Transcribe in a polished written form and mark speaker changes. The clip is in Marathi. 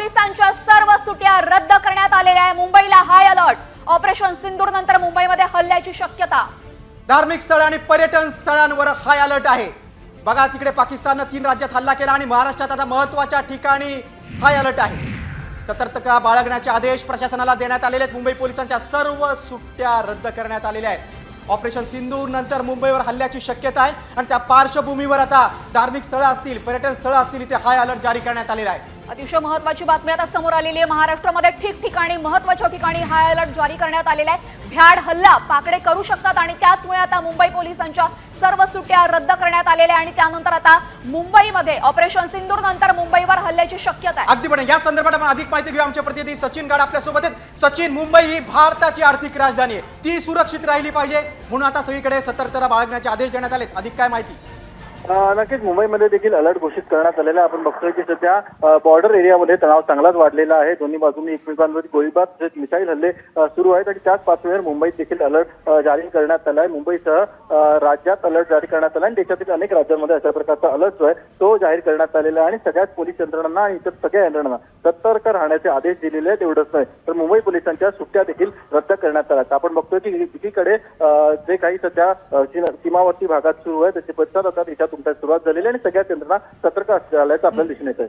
Speaker 1: पोलिसांच्या सर्व सुट्ट्या रद्द करण्यात आलेल्या आहे। मुंबईला हाय अलर्ट। ऑपरेशन सिंदूर नंतर मुंबईमध्ये हल्ल्याची शक्यता।
Speaker 2: धार्मिक स्थळ आणि पर्यटन स्थळांवर हाय अलर्ट आहे। बघा तिकडे पाकिस्तानने 3 राज्यात हल्ला केला आणि महाराष्ट्रात आता महत्त्वाच्या ठिकाणी हाय अलर्ट आहे। सतर्कता बाळगण्याचे आदेश प्रशासनाला देण्यात आलेले आहेत। मुंबई पोलिसांच्या सर्व सुट्ट्या रद्द करण्यात आलेल्या आहेत। ऑपरेशन सिंदूर नंतर मुंबईवर हल्ल्याची शक्यता आहे आणि त्या पार्श्वभूमीवर आता धार्मिक स्थळं असतील, पर्यटन स्थळं असतील, इथे हाय अलर्ट जारी करण्यात आलेला आहे।
Speaker 1: अतिशय महत्त्वाची बातमी आता समोर आलेली आहे। महाराष्ट्रामध्ये ठिकठिकाणी महत्त्वाच्या ठिकाणी हाय अलर्ट जारी करण्यात आलेला आहे। भ्याड हल्ला पाकडे करू शकतात आणि त्याचमुळे आता मुंबई पोलिसांच्या सर्व सुट्ट्या रद्द करण्यात आलेल्या आणि त्यानंतर आता मुंबईमध्ये ऑपरेशन सिंदूर नंतर मुंबईवर हल्ल्याची शक्यता आहे।
Speaker 2: अगदी पण या संदर्भात आपण अधिक माहिती घेऊ। आमचे प्रतिनिधी सचिन गाड आपल्या सोबत आहेत। सचिन, मुंबई ही भारताची आर्थिक राजधानी आहे, ती सुरक्षित राहिली पाहिजे म्हणून आता सगळीकडे सतर्कता बाळगण्याचे आदेश देण्यात आलेत। अधिक काय माहिती?
Speaker 3: नक्कीच मुंबईमध्ये देखील अलर्ट घोषित करण्यात आलेला आहे। आपण बघतोय की सध्या बॉर्डर एरियामध्ये तणाव चांगलाच वाढलेला आहे। दोन्ही बाजूंनी एकमेकांवर गोळीबार तसेच मिसाईल हल्ले सुरू आहेत आणि त्याच पार्श्वभूमीवर मुंबईत देखील अलर्ट जारी करण्यात आला आहे। मुंबईसह राज्यात अलर्ट जारी करण्यात आला आणि देशातील अनेक राज्यांमध्ये अशा प्रकारचा अलर्ट जो आहे तो जाहीर करण्यात आलेला आहे आणि सगळ्याच पोलीस यंत्रणांना आणि इतर सगळ्या यंत्रणांना सतर्क राहण्याचे आदेश दिलेले आहेत। एवढंच नाही तर मुंबई पोलिसांच्या सुट्ट्या देखील रद्द करण्यात आल्या। आपण बघतोय की एकीकडे जे काही सध्या सीमावर्ती भागात सुरू आहे त्याचे पश्चात आता देशात सुरुवात झालेली आणि सगळ्याच यंत्रणा सतर्क असल्याचं आपल्याला दिसून येत आहे।